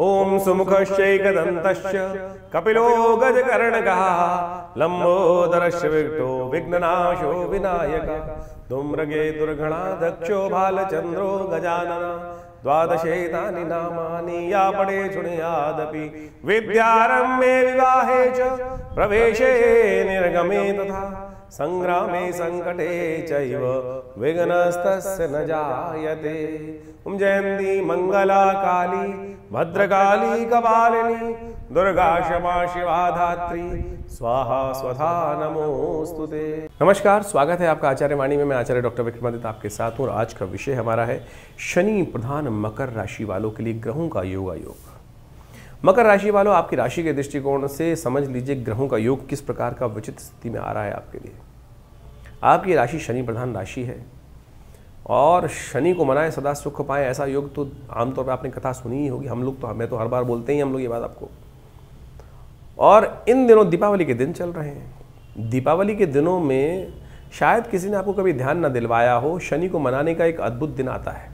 ओम सुमुखश्चैकदन्तश्च कपिलो गजकर्णकः लंबोदरश्च विघ्नो विघ्ननाशो विनायकः धूम्रकेतुर्गणाध्यक्षो भालचन्द्रो गजाननः द्वादशेतानि नामानि या पठे शृणुयादपि विद्यारम्भे विवाहे च प्रवेशे निर्गमे तथा संग्रामे संकटे चैव विघ्नस्तस्य न जायते। ओम जयंती मंगला काली भद्रकाली कपालिनी दुर्गा क्षमा शिवा धात्री स्वाहा स्वधा नमोस्तुते। नमस्कार, स्वागत है आपका आचार्य वाणी में। मैं आचार्य डॉक्टर विक्रमादित्य आपके साथ हूँ और आज का विषय हमारा है शनि प्रधान मकर राशि वालों के लिए ग्रहों का योग। मकर राशि वालों, आपकी राशि के दृष्टिकोण से समझ लीजिए ग्रहों का योग किस प्रकार का विचित्र स्थिति में आ रहा है आपके लिए। आपकी राशि शनि प्रधान राशि है और शनि को मनाए सदा सुख पाए, ऐसा योग तो आमतौर पर आपने कथा सुनी ही होगी। हमें तो हर बार बोलते ही हम लोग ये बात आपको। और इन दिनों दीपावली के दिन चल रहे हैं। दीपावली के दिनों में शायद किसी ने आपको कभी ध्यान न दिलवाया हो, शनि को मनाने का एक अद्भुत दिन आता है।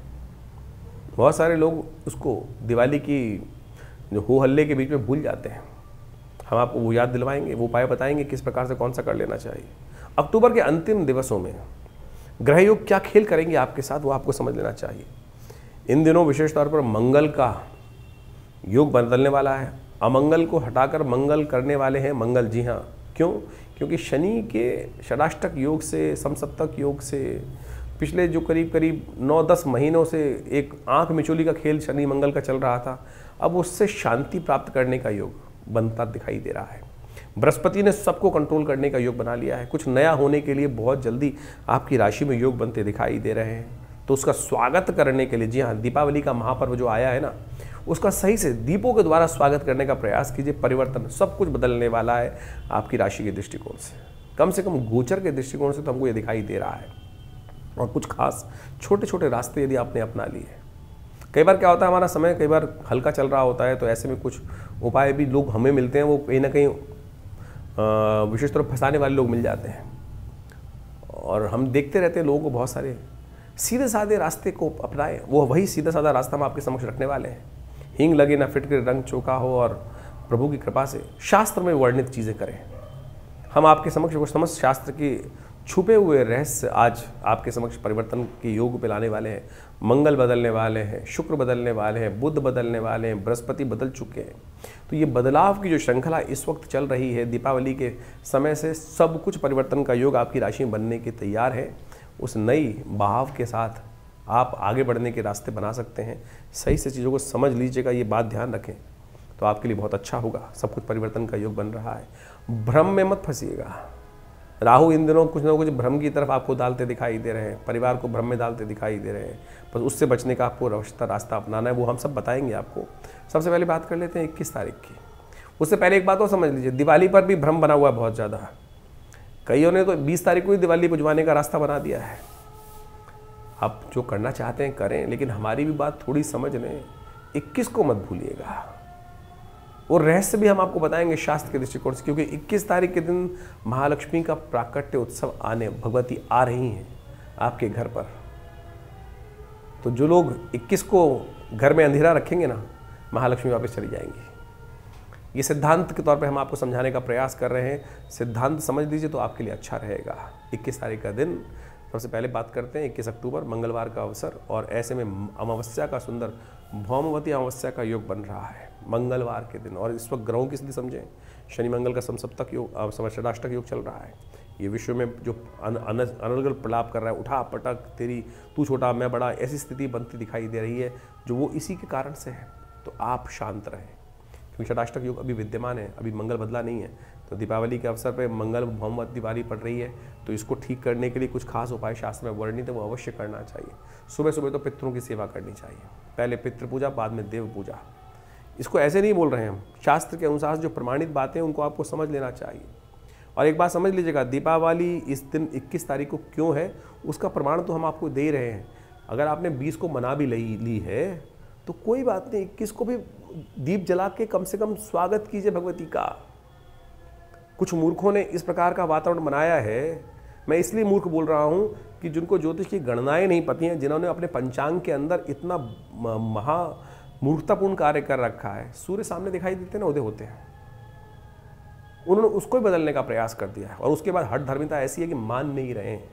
बहुत सारे लोग उसको दिवाली की जो हो हल्ले के बीच में भूल जाते हैं। हम आपको वो याद दिलवाएंगे, वो उपाय बताएंगे किस प्रकार से कौन सा कर लेना चाहिए। अक्टूबर के अंतिम दिवसों में ग्रह योग क्या खेल करेंगे आपके साथ, वो आपको समझ लेना चाहिए। इन दिनों विशेष तौर पर मंगल का योग बदलने वाला है। अमंगल को हटाकर मंगल करने वाले हैं मंगल। जी हाँ, क्यों? क्योंकि शनि के षडाष्टक योग से, समसप्तक योग से पिछले जो करीब 9-10 महीनों से एक आंख मिचोली का खेल शनि मंगल का चल रहा था, अब उससे शांति प्राप्त करने का योग बनता दिखाई दे रहा है। बृहस्पति ने सबको कंट्रोल करने का योग बना लिया है। कुछ नया होने के लिए बहुत जल्दी आपकी राशि में योग बनते दिखाई दे रहे हैं। तो उसका स्वागत करने के लिए, जी हाँ, दीपावली का महापर्व जो आया है ना, उसका सही से दीपों के द्वारा स्वागत करने का प्रयास कीजिए। परिवर्तन सब कुछ बदलने वाला है आपकी राशि के दृष्टिकोण से कम गोचर के दृष्टिकोण से तो हमको ये दिखाई दे रहा है। और कुछ खास छोटे छोटे रास्ते यदि आपने अपना लिए। कई बार क्या होता है, हमारा समय कई बार हल्का चल रहा होता है, तो ऐसे में कुछ उपाय भी लोग हमें मिलते हैं, वो कहीं ना कहीं विशेष तौर पर फंसाने वाले लोग मिल जाते हैं। और हम देखते रहते हैं लोगों को बहुत सारे सीधे साधे रास्ते को अपनाएं। वो वही सीधा साधा रास्ता हम आपके समक्ष रखने वाले हैं। हींग लगे ना फिटकर रंग चोखा हो, और प्रभु की कृपा से शास्त्र में वर्णित चीज़ें करें। हम आपके समक्ष वो समस्त शास्त्र की छुपे हुए रहस्य आज आपके समक्ष परिवर्तन के योग पे लाने वाले हैं। मंगल बदलने वाले हैं, शुक्र बदलने वाले हैं, बुध बदलने वाले हैं, बृहस्पति बदल चुके हैं। तो ये बदलाव की जो श्रृंखला इस वक्त चल रही है, दीपावली के समय से सब कुछ परिवर्तन का योग आपकी राशि में बनने के तैयार है। उस नई बहाव के साथ आप आगे बढ़ने के रास्ते बना सकते हैं। सही से चीज़ों को समझ लीजिएगा, ये बात ध्यान रखें तो आपके लिए बहुत अच्छा होगा। सब कुछ परिवर्तन का योग बन रहा है। भ्रम में मत फंसिएगा। राहु इन दिनों कुछ ना कुछ भ्रम की तरफ आपको डालते दिखाई दे रहे हैं, परिवार को भ्रम में डालते दिखाई दे रहे हैं। बस उससे बचने का आपको रास्ता अपनाना है, वो हम सब बताएंगे आपको। सबसे पहले बात कर लेते हैं 21 तारीख की। उससे पहले एक बात और समझ लीजिए, दिवाली पर भी भ्रम बना हुआ है बहुत ज़्यादा। कईयों ने तो 20 तारीख को ही दिवाली पुजवाने का रास्ता बना दिया है। आप जो करना चाहते हैं करें, लेकिन हमारी भी बात थोड़ी समझ लें। 21 को मत भूलिएगा। वो रहस्य भी हम आपको बताएंगे शास्त्र के दृष्टिकोण से, क्योंकि 21 तारीख के दिन महालक्ष्मी का प्राकट्य उत्सव आने, भगवती आ रही हैं आपके घर पर। तो जो लोग 21 को घर में अंधेरा रखेंगे ना, महालक्ष्मी वापस चली जाएंगी। ये सिद्धांत के तौर पे हम आपको समझाने का प्रयास कर रहे हैं। सिद्धांत समझ लीजिए तो आपके लिए अच्छा रहेगा। 21 तारीख का दिन सबसे पहले बात करते हैं। 21 अक्टूबर मंगलवार का अवसर, और ऐसे में अमावस्या का सुंदर भौमवती अमावस्या का योग बन रहा है मंगलवार के दिन। और इस वक्त ग्रहों की स्थिति समझें। शनि मंगल का समसप्तक योग, षडाष्टक योग चल रहा है। ये विश्व में जो अनर्गल प्रलाप कर रहा है, उठा पटक, तेरी तू छोटा मैं बड़ा, ऐसी स्थिति बनती दिखाई दे रही है, जो वो इसी के कारण से है। तो आप शांत रहें, क्योंकि षडाष्टक योग अभी विद्यमान है, अभी मंगल बदला नहीं है। तो दीपावली के अवसर पर मंगल भौमवती दिवाली पड़ रही है, तो इसको ठीक करने के लिए कुछ खास उपाय शास्त्र में वर्णित है, वो अवश्य करना चाहिए। सुबह सुबह तो पितरों की सेवा करनी चाहिए। पहले पितृ पूजा, बाद में देव पूजा। इसको ऐसे नहीं बोल रहे हैं हम, शास्त्र के अनुसार जो प्रमाणित बातें उनको आपको समझ लेना चाहिए। और एक बात समझ लीजिएगा, दीपावली इस दिन 21 तारीख को क्यों है, उसका प्रमाण तो हम आपको दे रहे हैं। अगर आपने 20 को मना भी ली है तो कोई बात नहीं, 21 को भी दीप जला के कम से कम स्वागत कीजिए भगवती का। कुछ मूर्खों ने इस प्रकार का वातावरण बनाया है। मैं इसलिए मूर्ख बोल रहा हूँ कि जिनको ज्योतिष की गणनाएं नहीं पती हैं, जिन्होंने अपने पंचांग के अंदर इतना मूर्खतापूर्ण कार्य कर रखा है, सूर्य सामने दिखाई देते ना उदय होते हैं, उन्होंने उसको ही बदलने का प्रयास कर दिया है। और उसके बाद हठ धर्मिता ऐसी है कि मान नहीं रहे हैं,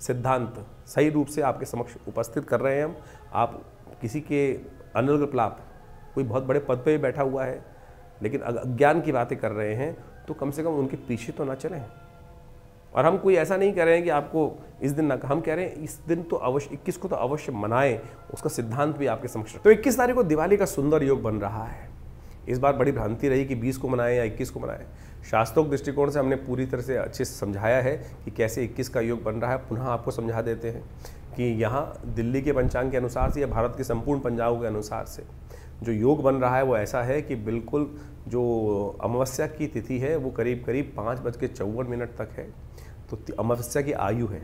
सिद्धांत सही रूप से आपके समक्ष उपस्थित कर रहे हैं हम। आप किसी के अनुग्रह, कोई बहुत बड़े पद पे बैठा हुआ है लेकिन अज्ञान की बातें कर रहे हैं, तो कम से कम उनके पीछे तो ना चलें। और हम कोई ऐसा नहीं कह रहे हैं कि आपको इस दिन ना, हम कह रहे हैं इस दिन तो अवश्य 21 को तो अवश्य मनाएं, उसका सिद्धांत भी आपके समक्ष। तो 21 तारीख को दिवाली का सुंदर योग बन रहा है। इस बार बड़ी भ्रांति रही कि 20 को मनाएं या 21 को मनाएं। शास्त्रों के दृष्टिकोण से हमने पूरी तरह से अच्छे से समझाया है कि कैसे 21 का योग बन रहा है। पुनः आपको समझा देते हैं कि यहाँ दिल्ली के पंचांग के अनुसार से या भारत के संपूर्ण पंचांगों के अनुसार से जो योग बन रहा है वो ऐसा है कि बिल्कुल जो अमावस्या की तिथि है वो करीब करीब 5:54 तक है। तो अमावस्या की आयु है।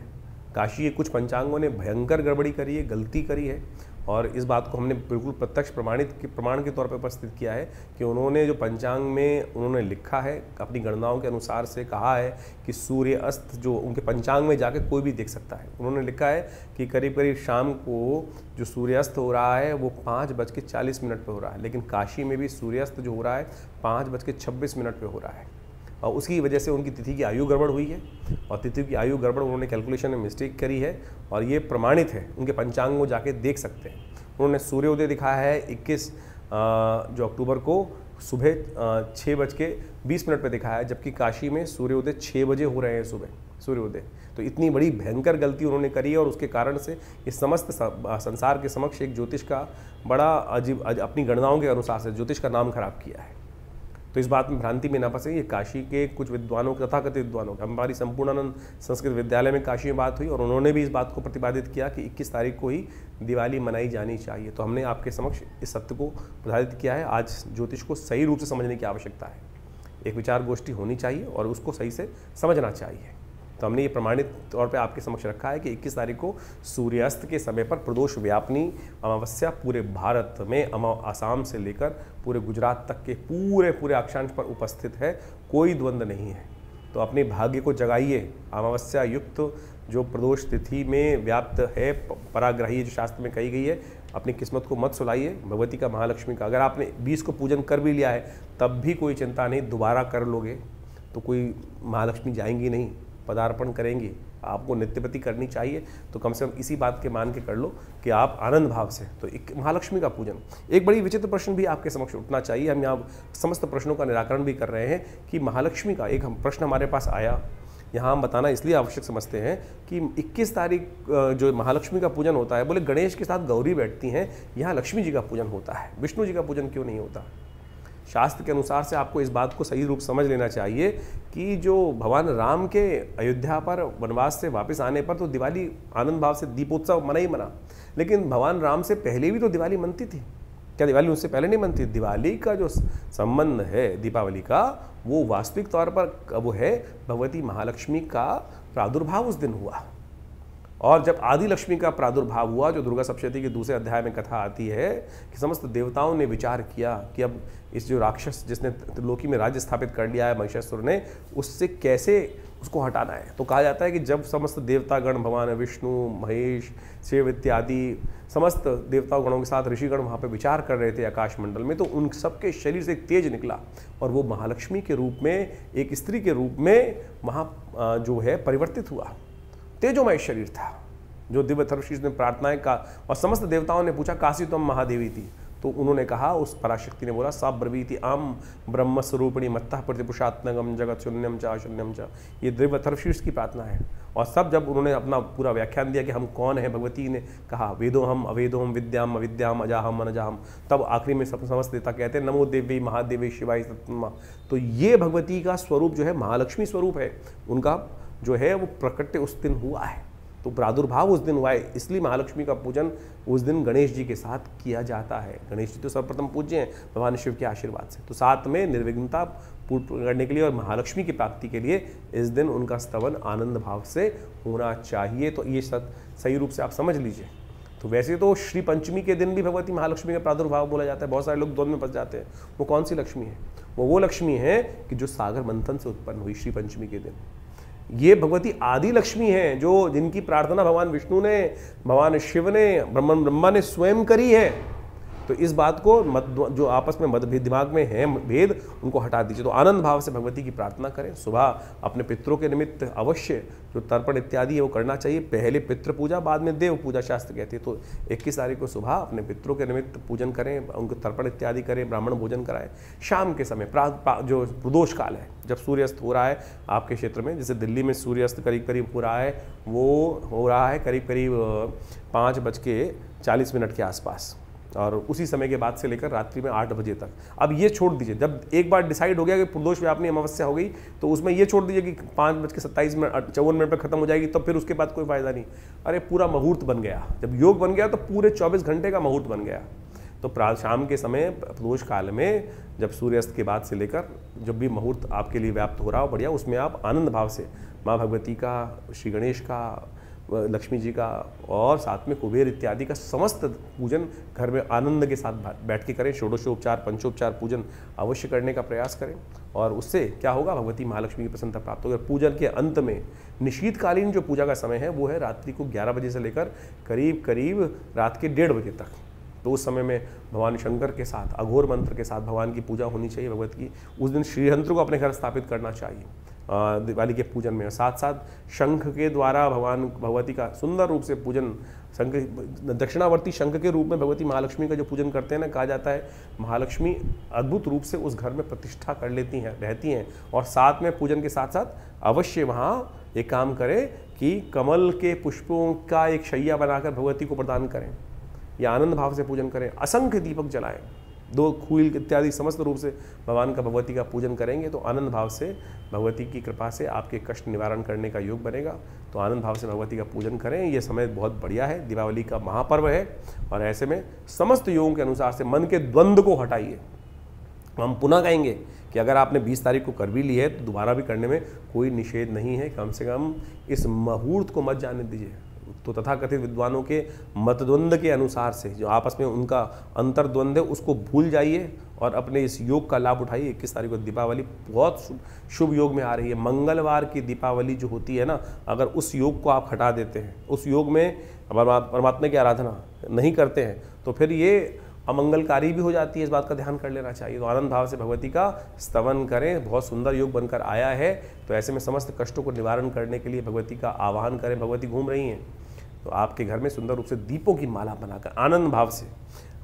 काशी के कुछ पंचांगों ने भयंकर गड़बड़ी करी है, गलती करी है, और इस बात को हमने बिल्कुल प्रत्यक्ष प्रमाण के तौर पर उपस्थित किया है कि उन्होंने जो पंचांग में उन्होंने लिखा है, अपनी गणनाओं के अनुसार से कहा है कि सूर्य अस्त जो उनके पंचांग में जाकर कोई भी देख सकता है। उन्होंने लिखा है कि करीब करीब शाम को जो सूर्यास्त हो रहा है वो 5:40 पर हो रहा है, लेकिन काशी में भी सूर्यास्त जो हो रहा है 5:26 पर हो रहा है। और उसकी वजह से उनकी तिथि की आयु गड़बड़ हुई है, और तिथि की आयु गड़बड़ उन्होंने कैलकुलेशन में मिस्टेक करी है, और ये प्रमाणित है, उनके पंचांग को जाके देख सकते हैं। उन्होंने सूर्योदय दिखाया है 21 जो अक्टूबर को सुबह 6:20 पर दिखाया है, जबकि काशी में सूर्योदय 6 बजे हो रहे हैं सुबह सूर्योदय। तो इतनी बड़ी भयंकर गलती उन्होंने करी है, और उसके कारण से इस समस्त संसार के समक्ष एक ज्योतिष का बड़ा अजीब अपनी गणनाओं के अनुसार से ज्योतिष का नाम खराब किया है। तो इस बात में भ्रांति में ना फंसे। ये काशी के कुछ विद्वानों, तथाकथित विद्वानों, हमारी संपूर्णानंद संस्कृत विद्यालय में काशी में बात हुई, और उन्होंने भी इस बात को प्रतिपादित किया कि 21 तारीख को ही दिवाली मनाई जानी चाहिए। तो हमने आपके समक्ष इस सत्य को प्रतिपादित किया है। आज ज्योतिष को सही रूप से समझने की आवश्यकता है, एक विचार गोष्ठी होनी चाहिए और उसको सही से समझना चाहिए। तो हमने ये प्रमाणित तौर पे आपके समक्ष रखा है कि 21 तारीख को सूर्यास्त के समय पर प्रदोष व्यापनी अमावस्या पूरे भारत में, आसाम से लेकर पूरे गुजरात तक के पूरे अक्षांश पर उपस्थित है, कोई द्वंद्व नहीं है। तो अपने भाग्य को जगाइए। अमावस्या युक्त जो प्रदोष तिथि में व्याप्त है, पराग्रही जो शास्त्र में कही गई है, अपनी किस्मत को मत सुलाइए भगवती का, महालक्ष्मी का। अगर आपने 20 को पूजन कर भी लिया है तब भी कोई चिंता नहीं, दोबारा कर लोगे तो कोई महालक्ष्मी जाएंगी नहीं, पदार्पण करेंगी। आपको नित्यपति करनी चाहिए, तो कम से कम इसी बात के मान के कर लो कि आप आनंद भाव से। तो एक महालक्ष्मी का पूजन, एक बड़ी विचित्र प्रश्न भी आपके समक्ष उठना चाहिए। हम यहाँ समस्त प्रश्नों का निराकरण भी कर रहे हैं कि महालक्ष्मी का एक प्रश्न हमारे पास आया, यहाँ हम बताना इसलिए आवश्यक समझते हैं कि 21 तारीख जो महालक्ष्मी का पूजन होता है, बोले गणेश के साथ गौरी बैठती हैं, यहाँ लक्ष्मी जी का पूजन होता है, विष्णु जी का पूजन क्यों नहीं होता? शास्त्र के अनुसार से आपको इस बात को सही रूप समझ लेना चाहिए कि जो भगवान राम के अयोध्या पर वनवास से वापस आने पर तो दिवाली आनंद भाव से दीपोत्सव मना ही मना, लेकिन भगवान राम से पहले भी तो दिवाली मनती थी। क्या दिवाली उससे पहले नहीं मनती? दिवाली का जो संबंध है दीपावली का, वो वास्तविक तौर पर वो है भगवती महालक्ष्मी का प्रादुर्भाव उस दिन हुआ। और जब आदि लक्ष्मी का प्रादुर्भाव हुआ, जो दुर्गा सप्तशती के दूसरे अध्याय में कथा आती है कि समस्त देवताओं ने विचार किया कि अब इस जो राक्षस जिसने त्रिलोकी में राज्य स्थापित कर लिया है महिषासुर ने, उससे कैसे उसको हटाना है। तो कहा जाता है कि जब समस्त देवतागण, भगवान विष्णु, महेश, शिव इत्यादि समस्त देवताओं गणों के साथ ऋषिगण वहाँ पे विचार कर रहे थे आकाश मंडल में, तो उन सबके शरीर से एक तेज निकला और वो महालक्ष्मी के रूप में, एक स्त्री के रूप में वहाँ जो है परिवर्तित हुआ। तेजोमय शरीर था जो दिव्य थर्वशीष में प्रार्थनाएं का, और समस्त देवताओं ने पूछा काशी तुम महादेवी थी, तो उन्होंने कहा, उस पराशक्ति ने बोला सा ब्रवीति आम ब्रह्म स्वरूपिणी मत्तः प्रतिपुषात्मगम जगत शून्यम च शून्यम च। ये दिव्य थर्वशीष की प्रार्थना है। और सब जब उन्होंने अपना पूरा व्याख्यान दिया कि हम कौन है, भगवती ने कहा वेदो हम अवेदो हम विद्याम अविद्याम अजाहम अनजाहम, तब आखिरी में सब समस्त देवता कहते हैं नमो देवी महादेवी शिवाय सत्मा। तो ये भगवती का स्वरूप जो है महालक्ष्मी स्वरूप है, उनका जो है वो प्रकट उस दिन हुआ है, तो प्रादुर्भाव उस दिन हुआ है। इसलिए महालक्ष्मी का पूजन उस दिन गणेश जी के साथ किया जाता है। गणेश जी तो सर्वप्रथम पूज्य हैं भगवान शिव के आशीर्वाद से, तो साथ में निर्विघ्नता पूर्ण करने के लिए और महालक्ष्मी की प्राप्ति के लिए इस दिन उनका स्तवन आनंद भाव से होना चाहिए। तो ये सही रूप से आप समझ लीजिए। तो वैसे तो श्री पंचमी के दिन भी भगवती महालक्ष्मी का प्रादुर्भाव बोला जाता है। बहुत सारे लोग द्वंद में फंस जाते हैं। वो कौन सी लक्ष्मी है? वो लक्ष्मी है कि जो सागर मंथन से उत्पन्न हुई श्री पंचमी के दिन। ये भगवती आदि लक्ष्मी है, जो जिनकी प्रार्थना भगवान विष्णु ने, भगवान शिव ने, ब्रह्मा ने स्वयं करी है। तो इस बात को जो आपस में मतभेद दिमाग में है भेद, उनको हटा दीजिए। तो आनंद भाव से भगवती की प्रार्थना करें। सुबह अपने पितरों के निमित्त अवश्य जो तर्पण इत्यादि है वो करना चाहिए। पहले पितृ पूजा, बाद में देव पूजा शास्त्र कहते हैं। तो 21 तारीख को सुबह अपने पितरों के निमित्त पूजन करें, उनको तर्पण इत्यादि करें, ब्राह्मण भोजन कराएं। शाम के समय जो प्रदोष काल है, जब सूर्यास्त हो रहा है आपके क्षेत्र में, जैसे दिल्ली में सूर्यास्त करीब करीब हो रहा है, वो हो रहा है करीब करीब 5:40 के आसपास, और उसी समय के बाद से लेकर रात्रि में 8 बजे तक। अब ये छोड़ दीजिए, जब एक बार डिसाइड हो गया कि प्रदोष व्यापनी अमावस्या हो गई, तो उसमें ये छोड़ दीजिए कि 5:57 पर खत्म हो जाएगी, तो फिर उसके बाद कोई फायदा नहीं। अरे पूरा मुहूर्त बन गया, जब योग बन गया तो पूरे 24 घंटे का मुहूर्त बन गया। तो शाम के समय प्रदोष काल में, जब सूर्यास्त के बाद से लेकर जब भी मुहूर्त आपके लिए व्याप्त हो रहा हो बढ़िया, उसमें आप आनंद भाव से माँ भगवती का, श्री गणेश का, लक्ष्मी जी का और साथ में कुबेर इत्यादि का समस्त पूजन घर में आनंद के साथ बैठ के करें। षोडशोपचार, पंचोपचार पूजन अवश्य करने का प्रयास करें, और उससे क्या होगा, भगवती महालक्ष्मी की प्रसन्नता प्राप्त होगी। पूजन के अंत में निशीतकालीन जो पूजा का समय है वो है रात्रि को 11 बजे से लेकर करीब करीब रात के 1:30 बजे तक। तो उस समय में भगवान शंकर के साथ अघोर मंत्र के साथ भगवान की पूजा होनी चाहिए भगवत की। उस दिन श्रीयंत्र को अपने घर स्थापित करना चाहिए दिवाली के पूजन में। साथ साथ शंख के द्वारा भगवती का सुंदर रूप से पूजन, शंख दक्षिणावर्ती शंख के रूप में भगवती महालक्ष्मी का जो पूजन करते हैं ना, कहा जाता है महालक्ष्मी अद्भुत रूप से उस घर में प्रतिष्ठा कर लेती हैं, रहती हैं। और साथ में पूजन के साथ साथ अवश्य वहाँ एक काम करें कि कमल के पुष्पों का एक शैया बनाकर भगवती को प्रदान करें, या आनंद भाव से पूजन करें। असंख्य दीपक जलाएं, 2 खूल इत्यादि समस्त रूप से भगवान का, भगवती का पूजन करेंगे तो आनंद भाव से भगवती की कृपा से आपके कष्ट निवारण करने का योग बनेगा। तो आनंद भाव से भगवती का पूजन करें। ये समय बहुत बढ़िया है, दीपावली का महापर्व है, और ऐसे में समस्त योगों के अनुसार से मन के द्वंद्व को हटाइए। हम पुनः कहेंगे कि अगर आपने 20 तारीख को कर भी ली है तो दोबारा भी करने में कोई निषेध नहीं है। कम से कम इस मुहूर्त को मत जाने दीजिए। तो तथाकथित विद्वानों के मतद्वंद के अनुसार से जो आपस में उनका अंतर्द्वंद है उसको भूल जाइए और अपने इस योग का लाभ उठाइए। 21 तारीख को दीपावली बहुत शुभ योग में आ रही है। मंगलवार की दीपावली जो होती है ना, अगर उस योग को आप हटा देते हैं, उस योग में परमात्मा की आराधना नहीं करते हैं, तो फिर ये अमंगलकारी भी हो जाती है। इस बात का ध्यान कर लेना चाहिए। तो आनंद भाव से भगवती का स्तवन करें। बहुत सुंदर योग बनकर आया है, तो ऐसे में समस्त कष्टों को निवारण करने के लिए भगवती का आवाहन करें। भगवती घूम रही हैं, तो आपके घर में सुंदर रूप से दीपों की माला बनाकर आनंद भाव से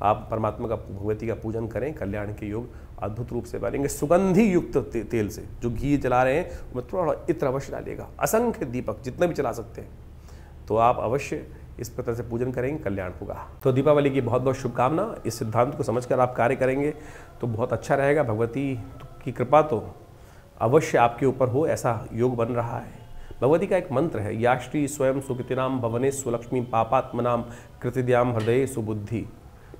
आप परमात्मा का, भगवती का पूजन करें। कल्याण के योग अद्भुत रूप से बनेंगे। सुगंधी युक्त तेल से, जो घी जला रहे हैं उसमें थोड़ा इत्र अवश्य डालिएगा। असंख्य दीपक जितने भी चला सकते हैं, तो आप अवश्य इस प्रकार से पूजन करेंगे, कल्याण होगा। तो दीपावली की बहुत बहुत शुभकामना। इस सिद्धांत को समझकर आप कार्य करेंगे तो बहुत अच्छा रहेगा। भगवती की कृपा तो अवश्य आपके ऊपर हो, ऐसा योग बन रहा है। भगवती का एक मंत्र है, या श्री स्वयं सुकृतिनाम भवने सुलक्ष्मी पापात्मनाम कृतिद्याम हृदय सुबुद्धि।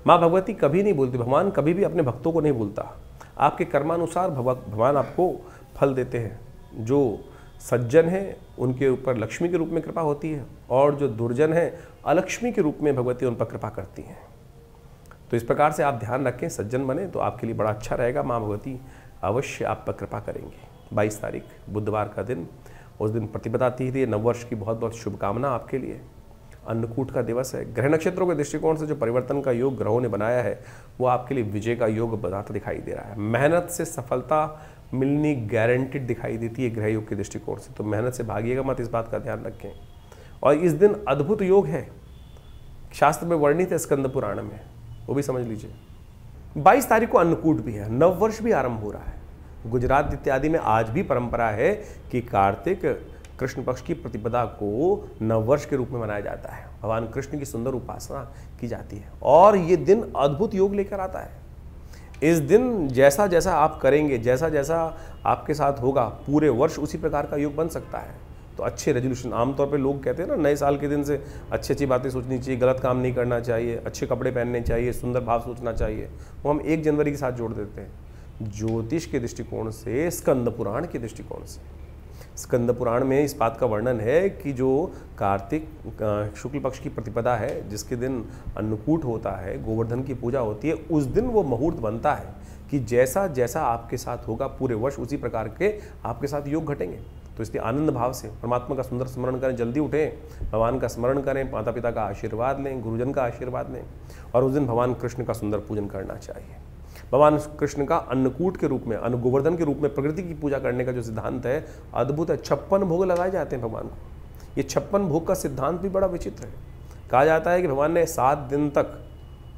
माँ भगवती कभी नहीं भूलती, भगवान कभी भी अपने भक्तों को नहीं भूलता। आपके कर्मानुसार भगवान आपको फल देते हैं। जो सज्जन है उनके ऊपर लक्ष्मी के रूप में कृपा होती है, और जो दुर्जन है अलक्ष्मी के रूप में भगवती उन पर कृपा करती हैं। तो इस प्रकार से आप ध्यान रखें, सज्जन बने तो आपके लिए बड़ा अच्छा रहेगा। माँ भगवती अवश्य आप पर कृपा करेंगे। 22 तारीख बुधवार का दिन, उस दिन प्रतिपदा तिथि है। नववर्ष की बहुत बहुत शुभकामना आपके लिए। अन्नकूट का दिवस है। ग्रह नक्षत्रों के दृष्टिकोण से जो परिवर्तन का योग ग्रहों ने बनाया है वो आपके लिए विजय का योग बनाता दिखाई दे रहा है। मेहनत से सफलता मिलनी गारंटेड दिखाई देती है ग्रह योग के दृष्टिकोण से। तो मेहनत से भागिएगा मत, इस बात का ध्यान रखें। और इस दिन अद्भुत योग है, शास्त्र में वर्णित है स्कंद पुराण में, वो भी समझ लीजिए। 22 तारीख को अन्नकूट भी है, नववर्ष भी आरंभ हो रहा है। गुजरात इत्यादि में आज भी परंपरा है कि कार्तिक कृष्ण पक्ष की प्रतिपदा को नववर्ष के रूप में मनाया जाता है। भगवान कृष्ण की सुंदर उपासना की जाती है, और ये दिन अद्भुत योग लेकर आता है। इस दिन जैसा जैसा आप करेंगे, जैसा जैसा आपके साथ होगा, पूरे वर्ष उसी प्रकार का योग बन सकता है। तो अच्छे रेजोल्यूशन, आमतौर पे लोग कहते हैं ना, नए साल के दिन से अच्छी अच्छी बातें सोचनी चाहिए, गलत काम नहीं करना चाहिए, अच्छे कपड़े पहनने चाहिए, सुंदर भाव सोचना चाहिए, वो हम 1 जनवरी के साथ जोड़ देते हैं। ज्योतिष के दृष्टिकोण से, स्कंद पुराण के दृष्टिकोण से, स्कंद पुराण में इस बात का वर्णन है कि जो कार्तिक शुक्ल पक्ष की प्रतिपदा है, जिसके दिन अन्नकूट होता है, गोवर्धन की पूजा होती है, उस दिन वो मुहूर्त बनता है कि जैसा जैसा आपके साथ होगा पूरे वर्ष उसी प्रकार के आपके साथ योग घटेंगे। तो इसलिए आनंद भाव से परमात्मा का सुंदर स्मरण करें, जल्दी उठें, भगवान का स्मरण करें, माता पिता का आशीर्वाद लें, गुरुजन का आशीर्वाद लें, और उस दिन भगवान कृष्ण का सुंदर पूजन करना चाहिए। भगवान कृष्ण का अन्नकूट के रूप में, अन्न गोवर्धन के रूप में प्रकृति की पूजा करने का जो सिद्धांत है अद्भुत है। 56 भोग लगाए जाते हैं भगवान को। ये 56 भोग का सिद्धांत भी बड़ा विचित्र है। कहा जाता है कि भगवान ने 7 दिन तक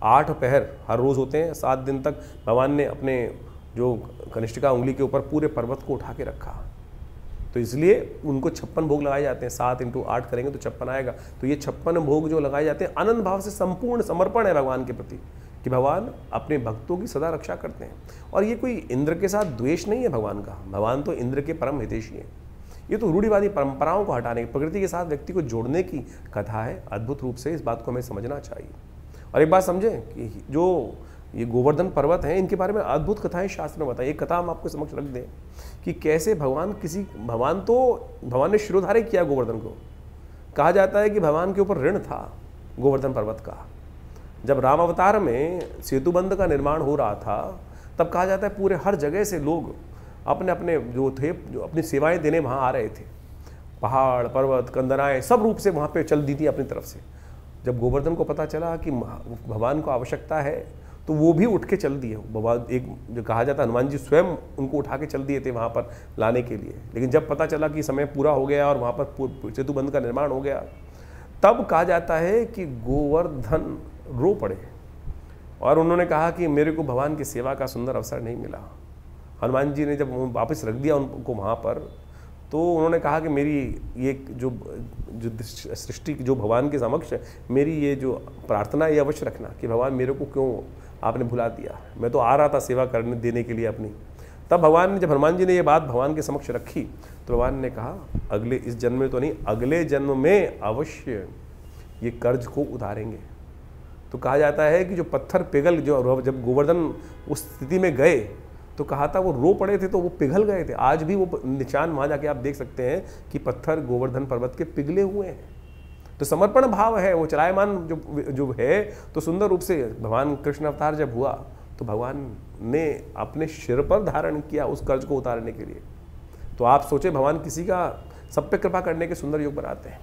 8 पहर हर रोज़ होते हैं, 7 दिन तक भगवान ने अपने जो कनिष्ठिका उंगली के ऊपर पूरे पर्वत को उठा के रखा, तो इसलिए उनको 56 भोग लगाए जाते हैं। 7 × 8 करेंगे तो 56 आएगा। तो ये 56 भोग जो लगाए जाते हैं आनंद भाव से संपूर्ण समर्पण है भगवान के प्रति, कि भगवान अपने भक्तों की सदा रक्षा करते हैं। और ये कोई इंद्र के साथ द्वेष नहीं है भगवान का, भगवान तो इंद्र के परम हितैषी हैं। ये तो रूढ़िवादी परंपराओं को हटाने की, प्रकृति के साथ व्यक्ति को जोड़ने की कथा है। अद्भुत रूप से इस बात को हमें समझना चाहिए। और एक बात समझें कि जो ये गोवर्धन पर्वत हैं, इनके बारे में अद्भुत कथाएं शास्त्र में बताई। एक कथा हम आपको समक्ष रख दें कि कैसे भगवान ने शिरोधार्य किया गोवर्धन को। कहा जाता है कि भगवान के ऊपर ऋण था गोवर्धन पर्वत का। जब राम अवतार में सेतुबंध का निर्माण हो रहा था, तब कहा जाता है पूरे हर जगह से लोग अपने अपने जो अपनी सेवाएं देने वहाँ आ रहे थे। पहाड़, पर्वत, कंदराएं सब रूप से वहाँ पे चल दी थी अपनी तरफ से। जब गोवर्धन को पता चला कि भगवान को आवश्यकता है, तो वो भी उठ के चल दिए। भगवान एक जो कहा जाता है हनुमान जी स्वयं उनको उठा के चल दिए थे वहाँ पर लाने के लिए। लेकिन जब पता चला कि समय पूरा हो गया और वहाँ पर सेतुबंध का निर्माण हो गया, तब कहा जाता है कि गोवर्धन रो पड़े और उन्होंने कहा कि मेरे को भगवान की सेवा का सुंदर अवसर नहीं मिला। हनुमान जी ने जब वापस रख दिया उनको वहाँ पर, तो उन्होंने कहा कि मेरी ये जो सृष्टि जो भगवान के समक्ष मेरी ये जो प्रार्थना ये अवश्य रखना कि भगवान मेरे को क्यों आपने भुला दिया, मैं तो आ रहा था सेवा करने देने के लिए अपनी। तब भगवान ने, जब हनुमान जी ने ये बात भगवान के समक्ष रखी, तो भगवान ने कहा अगले इस जन्म में तो नहीं, अगले जन्म में अवश्य ये कर्ज को उतारेंगे। तो कहा जाता है कि जो पत्थर पिघल, जो जब गोवर्धन उस स्थिति में गए तो कहा था वो रो पड़े थे तो वो पिघल गए थे। आज भी वो निशान वहाँ जाके आप देख सकते हैं कि पत्थर गोवर्धन पर्वत के पिघले हुए हैं। तो समर्पण भाव है, वो चलायमान जो है। तो सुंदर रूप से भगवान कृष्ण अवतार जब हुआ तो भगवान ने अपने सिर पर धारण किया उस कर्ज को उतारने के लिए। तो आप सोचे भगवान किसी का सब पे कृपा करने के सुंदर योग बनाते हैं।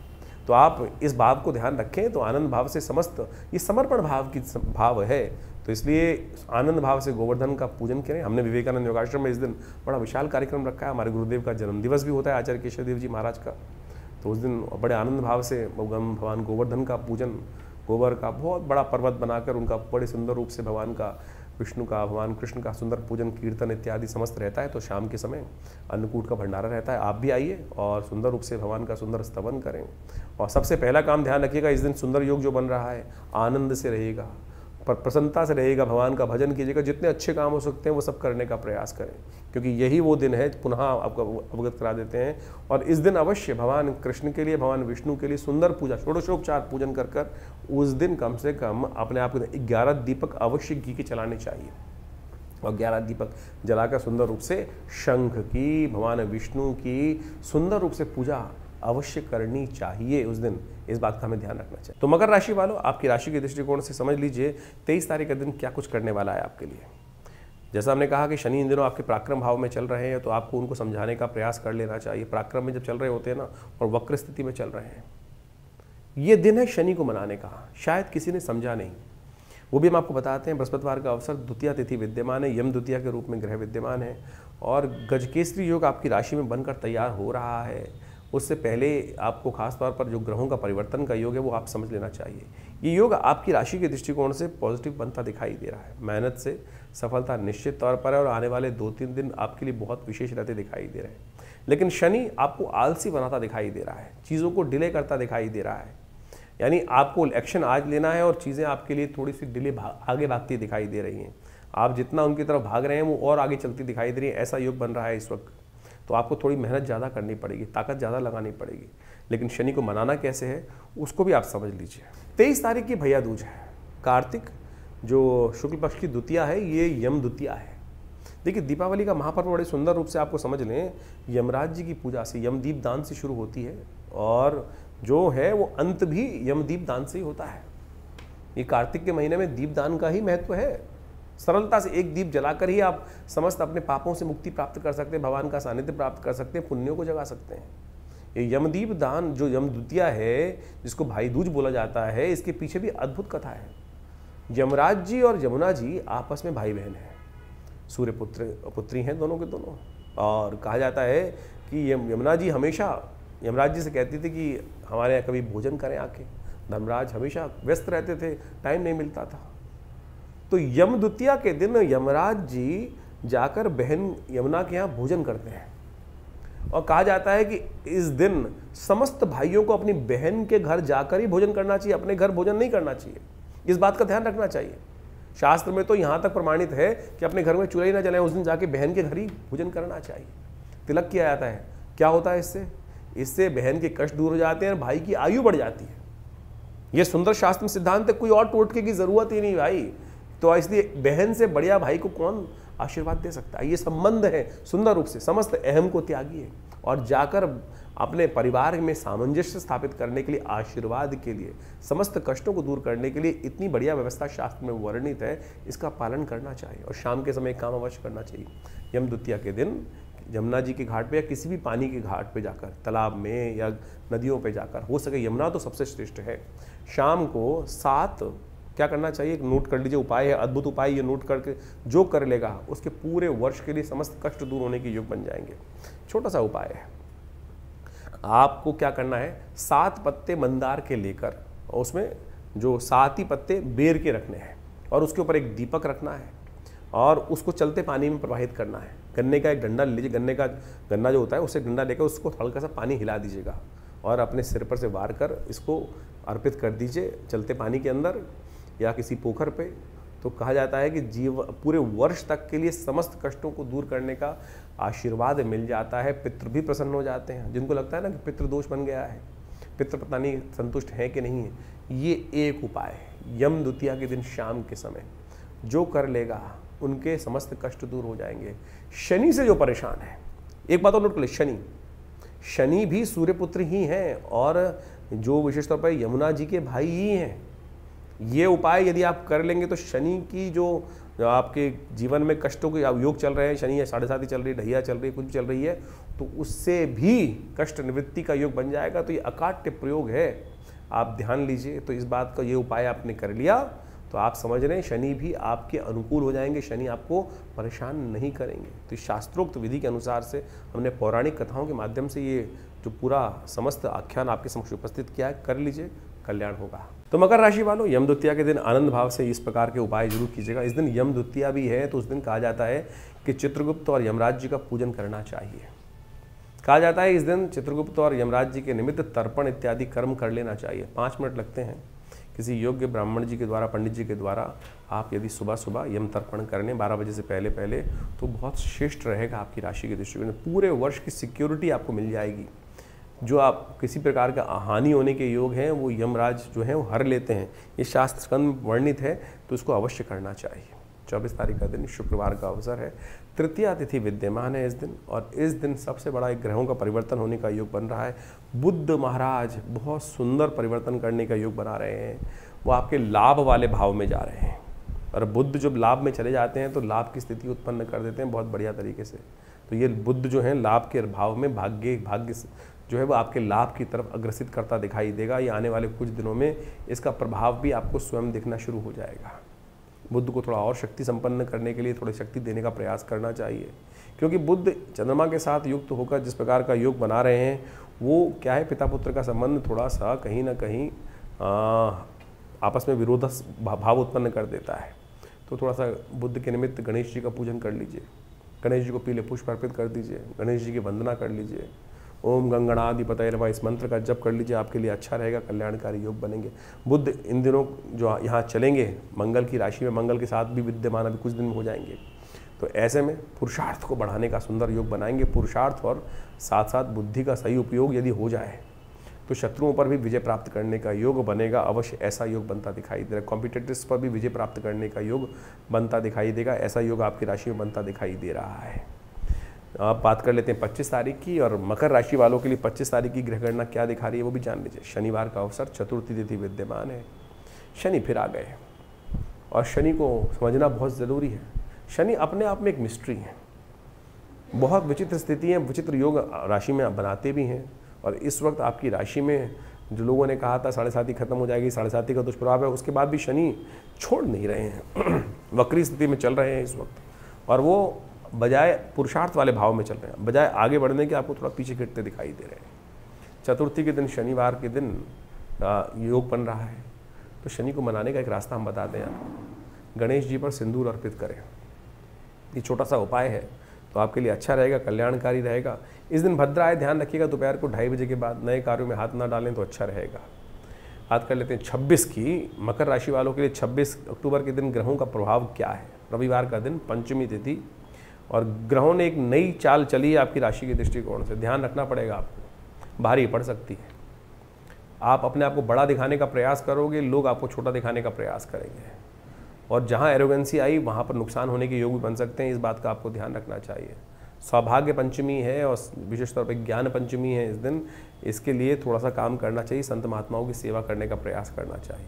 तो आप इस भाव को ध्यान रखें। तो आनंद भाव से समस्त ये समर्पण भाव की भाव है। तो इसलिए आनंद भाव से गोवर्धन का पूजन करें। हमने विवेकानंद योगाश्रम में इस दिन बड़ा विशाल कार्यक्रम रखा है। हमारे गुरुदेव का जन्मदिवस भी होता है, आचार्य केशव देव जी महाराज का। तो उस दिन बड़े आनंद भाव से भगवान गोवर्धन का पूजन, गोबर का बहुत बड़ा पर्वत बनाकर उनका बड़े सुंदर रूप से भगवान का, विष्णु का, भगवान कृष्ण का सुंदर पूजन, कीर्तन इत्यादि समस्त रहता है। तो शाम के समय अन्नकूट का भंडारा रहता है। आप भी आइए और सुंदर रूप से भगवान का सुंदर स्तवन करें। और सबसे पहला काम ध्यान रखिएगा, इस दिन सुंदर योग जो बन रहा है आनंद से रहेगा, पर प्रसन्नता से रहेगा। भगवान का भजन कीजिएगा, जितने अच्छे काम हो सकते हैं वो सब करने का प्रयास करें, क्योंकि यही वो दिन है। पुनः आपको अवगत करा देते हैं। और इस दिन अवश्य भगवान कृष्ण के लिए, भगवान विष्णु के लिए सुंदर पूजा, षोडशोपचार पूजन कर कर उस दिन कम से कम अपने आप को 11 दीपक अवश्य घी के चलाने चाहिए। और 11 दीपक जलाकर सुंदर रूप से शंख की, भगवान विष्णु की सुंदर रूप से पूजा अवश्य करनी चाहिए उस दिन। इस बात का हमें ध्यान रखना चाहिए। तो मकर राशि वालों, आपकी राशि के दृष्टिकोण से समझ लीजिए 23 तारीख का दिन क्या कुछ करने वाला है आपके लिए। जैसा हमने कहा कि शनि इन दिनों आपके पराक्रम भाव में चल रहे हैं, तो आपको उनको समझाने का प्रयास कर लेना चाहिए। पराक्रम में जब चल रहे होते हैं ना, और वक्र स्थिति में चल रहे हैं, ये दिन है शनि को मनाने का। शायद किसी ने समझा नहीं, वो भी हम आपको बताते हैं। बृहस्पतिवार का अवसर, द्वितीया तिथि विद्यमान है, यम द्वितीया के रूप में ग्रह विद्यमान है, और गजकेसरी योग आपकी राशि में बनकर तैयार हो रहा है। उससे पहले आपको खास तौर पर जो ग्रहों का परिवर्तन का योग है वो आप समझ लेना चाहिए। ये योग आपकी राशि के दृष्टिकोण से पॉजिटिव बनता दिखाई दे रहा है। मेहनत से सफलता निश्चित तौर पर है, और आने वाले 2-3 दिन आपके लिए बहुत विशेष रहते दिखाई दे रहे हैं। लेकिन शनि आपको आलसी बनाता दिखाई दे रहा है, चीज़ों को डिले करता दिखाई दे रहा है। यानी आपको एक्शन आज लेना है और चीज़ें आपके लिए थोड़ी सी डिले आगे भागती दिखाई दे रही हैं। आप जितना उनकी तरफ भाग रहे हैं वो और आगे चलती दिखाई दे रही है। ऐसा योग बन रहा है इस वक्त। तो आपको थोड़ी मेहनत ज़्यादा करनी पड़ेगी, ताकत ज़्यादा लगानी पड़ेगी। लेकिन शनि को मनाना कैसे है उसको भी आप समझ लीजिए। 23 तारीख की भैया दूज है। कार्तिक जो शुक्ल पक्ष की द्वितीया है, ये यम द्वितीया है। देखिए, दीपावली का महापर्व बड़े सुंदर रूप से आपको समझ लें, यमराज जी की पूजा से, यमदीप दान से शुरू होती है, और जो है वो अंत भी यमदीप दान से ही होता है। ये कार्तिक के महीने में दीपदान का ही महत्व है। सरलता से एक दीप जलाकर ही आप समस्त अपने पापों से मुक्ति प्राप्त कर सकते हैं, भगवान का सानिध्य प्राप्त कर सकते हैं, पुण्यों को जगा सकते हैं। ये यमदीप दान जो यम द्वितीया है, जिसको भाई दूज बोला जाता है, इसके पीछे भी अद्भुत कथा है। यमराज जी और यमुना जी आपस में भाई बहन हैं, सूर्य पुत्री हैं दोनों के दोनों। और कहा जाता है कि यमुना जी हमेशा यमराज जी से कहती थी कि हमारे यहाँ कभी भोजन करें आके। धर्मराज हमेशा व्यस्त रहते थे, टाइम नहीं मिलता था। तो यम द्वितीया के दिन यमराज जी जाकर बहन यमुना के यहाँ भोजन करते हैं। और कहा जाता है कि इस दिन समस्त भाइयों को अपनी बहन के घर जाकर ही भोजन करना चाहिए, अपने घर भोजन नहीं करना चाहिए। इस बात का ध्यान रखना चाहिए। शास्त्र में तो यहाँ तक प्रमाणित है कि अपने घर में चूल्हा ही ना जलाएं, उस दिन जाके बहन के घर ही भोजन करना चाहिए। तिलक किया जाता है। क्या होता है इससे बहन के कष्ट दूर हो जाते हैं, भाई की आयु बढ़ जाती है। ये सुंदर शास्त्र में सिद्धांत है, कोई और टोटके की जरूरत ही नहीं भाई। तो इसलिए बहन से बढ़िया भाई को कौन आशीर्वाद दे सकता है। ये संबंध है सुंदर रूप से, समस्त अहम को त्यागिए और जाकर अपने परिवार में सामंजस्य स्थापित करने के लिए, आशीर्वाद के लिए, समस्त कष्टों को दूर करने के लिए इतनी बढ़िया व्यवस्था शास्त्र में वर्णित है, इसका पालन करना चाहिए। और शाम के समय काम अवश्य करना चाहिए। यम द्वितीया के दिन यमुना जी के घाट पे या किसी भी पानी के घाट पे जाकर, तालाब में या नदियों पे जाकर, हो सके यमुना तो सबसे श्रेष्ठ है, शाम को 7 क्या करना चाहिए, नोट कर लीजिए, उपाय है, अद्भुत उपाय। ये नोट करके जो कर लेगा उसके पूरे वर्ष के लिए समस्त कष्ट दूर होने के योग बन जाएंगे। छोटा सा उपाय है, आपको क्या करना है, 7 पत्ते मंदार के लेकर उसमें जो 7 ही पत्ते बेर के रखने हैं और उसके ऊपर एक दीपक रखना है और उसको चलते पानी में प्रवाहित करना है। गन्ने का एक डंडा ले लीजिए, गन्ना जो होता है उससे डंडा लेकर उसको हल्का सा पानी हिला दीजिएगा और अपने सिर पर से वार कर इसको अर्पित कर दीजिए चलते पानी के अंदर या किसी पोखर पे। तो कहा जाता है कि पूरे वर्ष तक के लिए समस्त कष्टों को दूर करने का आशीर्वाद मिल जाता है। पितृ भी प्रसन्न हो जाते हैं। जिनको लगता है ना कि पितृ दोष बन गया है, पितृ पता नहीं संतुष्ट है कि नहीं है, ये एक उपाय है। यम द्वितीया के दिन शाम के समय जो कर लेगा उनके समस्त कष्ट दूर हो जाएंगे। शनि से जो परेशान है, एक बात और नोट कर ले, शनि भी सूर्यपुत्र ही हैं और जो विशेष तौर पर यमुना जी के भाई ही हैं। ये उपाय यदि आप कर लेंगे तो शनि की जो आपके जीवन में कष्टों के योग चल रहे हैं, शनि या 7.5 चल रही है, ढैया चल रही है, कुछ भी चल रही है, तो उससे भी कष्ट निवृत्ति का योग बन जाएगा। तो ये अकाट्य प्रयोग है, आप ध्यान लीजिए। तो इस बात का ये उपाय आपने कर लिया तो आप समझ रहे हैं शनि भी आपके अनुकूल हो जाएंगे, शनि आपको परेशान नहीं करेंगे। तो शास्त्रोक्त विधि के अनुसार से हमने पौराणिक कथाओं के माध्यम से ये जो पूरा समस्त आख्यान आपके समक्ष उपस्थित किया है, कर लीजिए, कल्याण होगा। तो मकर राशि वालों, यम द्वितीया के दिन आनंद भाव से इस प्रकार के उपाय जरूर कीजिएगा। इस दिन यम द्वितीया भी है तो उस दिन कहा जाता है कि चित्रगुप्त और यमराज जी का पूजन करना चाहिए। कहा जाता है इस दिन चित्रगुप्त और यमराज जी के निमित्त तर्पण इत्यादि कर्म कर लेना चाहिए। 5 मिनट लगते हैं। किसी योग्य ब्राह्मण जी के द्वारा, पंडित जी के द्वारा आप यदि सुबह सुबह यम तर्पण करने 12 बजे से पहले पहले तो बहुत श्रेष्ठ रहेगा आपकी राशि के दृष्टिकोण। पूरे वर्ष की सिक्योरिटी आपको मिल जाएगी। जो आप किसी प्रकार का हानि होने के योग हैं वो यमराज जो हैं वो हर लेते हैं। ये शास्त्र स्कंद में वर्णित है तो इसको अवश्य करना चाहिए। 24 तारीख का दिन शुक्रवार का अवसर है। तृतीया तिथि विद्यमान है इस दिन और इस दिन सबसे बड़ा एक ग्रहों का परिवर्तन होने का योग बन रहा है। बुद्ध महाराज बहुत सुंदर परिवर्तन करने का योग बना रहे हैं। वो आपके लाभ वाले भाव में जा रहे हैं और बुद्ध जब लाभ में चले जाते हैं तो लाभ की स्थिति उत्पन्न कर देते हैं बहुत बढ़िया तरीके से। तो ये बुद्ध जो है लाभ के भाव में भाग्य जो है वो आपके लाभ की तरफ अग्रसित करता दिखाई देगा। ये आने वाले कुछ दिनों में इसका प्रभाव भी आपको स्वयं दिखना शुरू हो जाएगा। बुद्ध को थोड़ा और शक्ति संपन्न करने के लिए थोड़ी शक्ति देने का प्रयास करना चाहिए, क्योंकि बुद्ध चंद्रमा के साथ युक्त होकर जिस प्रकार का योग बना रहे हैं वो क्या है, पिता पुत्र का संबंध थोड़ा सा कहीं ना कहीं आपस में विरोध भाव उत्पन्न कर देता है। तो थोड़ा सा बुद्ध के निमित्त गणेश जी का पूजन कर लीजिए, गणेश जी को पीले पुष्प अर्पित कर दीजिए, गणेश जी की वंदना कर लीजिए, ओम गंगणाधिपतये नमः इस मंत्र का जप कर लीजिए, आपके लिए अच्छा रहेगा, कल्याणकारी योग बनेंगे। बुद्ध इन दिनों जो यहाँ चलेंगे मंगल की राशि में, मंगल के साथ भी विद्यमान अभी कुछ दिन में हो जाएंगे। तो ऐसे में पुरुषार्थ को बढ़ाने का सुंदर योग बनाएंगे। पुरुषार्थ और साथ साथ बुद्धि का सही उपयोग यदि हो जाए तो शत्रुओं पर भी विजय प्राप्त करने का योग बनेगा। अवश्य ऐसा योग बनता दिखाई दे रहा है। कॉम्पिटिटर्स पर भी विजय प्राप्त करने का योग बनता दिखाई देगा। ऐसा योग आपकी राशि में बनता दिखाई दे रहा है। आप बात कर लेते हैं 25 तारीख की, और मकर राशि वालों के लिए 25 तारीख की ग्रह गणना क्या दिखा रही है वो भी जान लीजिए। शनिवार का अवसर, चतुर्थी तिथि विद्यमान है, शनि फिर आ गए और शनि को समझना बहुत ज़रूरी है। शनि अपने आप में एक मिस्ट्री है, बहुत विचित्र स्थितियाँ, विचित्र योग राशि में आप बनाते भी हैं। और इस वक्त आपकी राशि में जो लोगों ने कहा था 7.5 खत्म हो जाएगी, 7.5 का दुष्प्रभाव है, उसके बाद भी शनि छोड़ नहीं रहे हैं वक्री स्थिति में चल रहे हैं इस वक्त, और वो बजाय पुरुषार्थ वाले भाव में चल रहे हैं, बजाय आगे बढ़ने के आपको थोड़ा पीछे गिरते दिखाई दे रहे हैं। चतुर्थी के दिन, शनिवार के दिन योग बन रहा है, तो शनि को मनाने का एक रास्ता हम बताते हैं आपको। गणेश जी पर सिंदूर अर्पित करें, ये छोटा सा उपाय है, तो आपके लिए अच्छा रहेगा, कल्याणकारी रहेगा। इस दिन भद्रा है, ध्यान रखिएगा, दोपहर को 2:30 बजे के बाद नए कार्यों में हाथ ना डालें तो अच्छा रहेगा। बात कर लेते हैं 26 की, मकर राशि वालों के लिए 26 अक्टूबर के दिन ग्रहों का प्रभाव क्या है। रविवार का दिन, पंचमी तिथि, और ग्रहों ने एक नई चाल चली है आपकी राशि के दृष्टिकोण से, ध्यान रखना पड़ेगा आपको, भारी पड़ सकती है। आप अपने आप को बड़ा दिखाने का प्रयास करोगे, लोग आपको छोटा दिखाने का प्रयास करेंगे, और जहां एरोगेंसी आई वहां पर नुकसान होने के योग भी बन सकते हैं, इस बात का आपको ध्यान रखना चाहिए। सौभाग्य पंचमी है और विशेष तौर पर ज्ञान पंचमी है इस दिन, इसके लिए थोड़ा सा काम करना चाहिए, संत महात्माओं की सेवा करने का प्रयास करना चाहिए,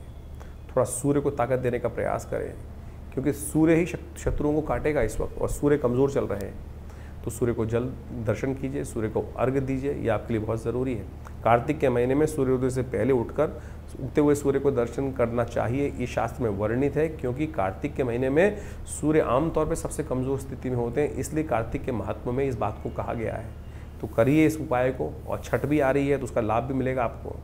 थोड़ा सूर्य को ताकत देने का प्रयास करें, क्योंकि सूर्य ही शत्रुओं को काटेगा इस वक्त, और सूर्य कमज़ोर चल रहे हैं, तो सूर्य को जल दर्शन कीजिए, सूर्य को अर्घ्य दीजिए, ये आपके लिए बहुत ज़रूरी है। कार्तिक के महीने में सूर्योदय से पहले उठकर उगते हुए सूर्य को दर्शन करना चाहिए, ये शास्त्र में वर्णित है, क्योंकि कार्तिक के महीने में सूर्य आमतौर पर सबसे कमज़ोर स्थिति में होते हैं, इसलिए कार्तिक के महत्व में इस बात को कहा गया है। तो करिए इस उपाय को, और छठ भी आ रही है तो उसका लाभ भी मिलेगा आपको।